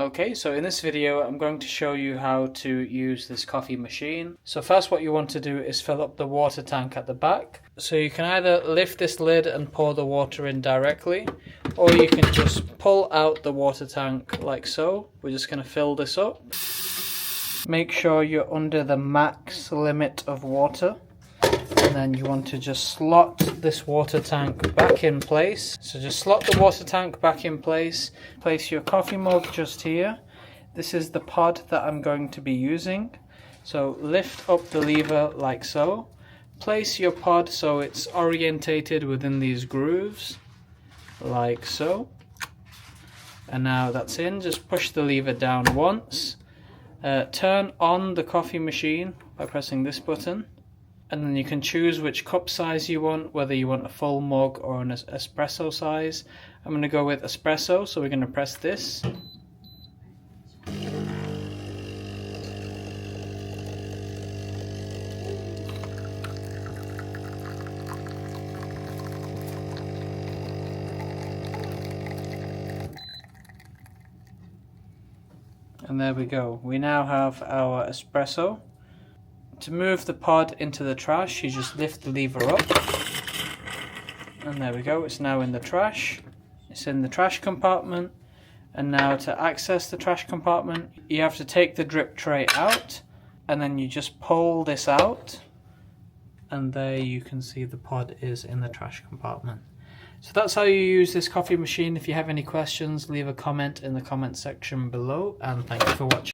Okay, so in this video I'm going to show you how to use this coffee machine. So first what you want to do is fill up the water tank at the back. So you can either lift this lid and pour the water in directly, or you can just pull out the water tank like so. We're just going to fill this up. Make sure you're under the max limit of water. And then you want to just slot this water tank back in place. So just slot the water tank back in place. Place your coffee mug just here. This is the pod that I'm going to be using. So lift up the lever like so. Place your pod so it's orientated within these grooves, like so. And now that's in, just push the lever down once. Turn on the coffee machine by pressing this button. And then you can choose which cup size you want, whether you want a full mug or an espresso size. I'm going to go with espresso, so we're going to press this. And there we go. We now have our espresso. To move the pod into the trash, you just lift the lever up. And there we go, it's now in the trash. It's in the trash compartment. And now to access the trash compartment, you have to take the drip tray out. And then you just pull this out. And there you can see the pod is in the trash compartment. So that's how you use this coffee machine. If you have any questions, leave a comment in the comment section below. And thank you for watching.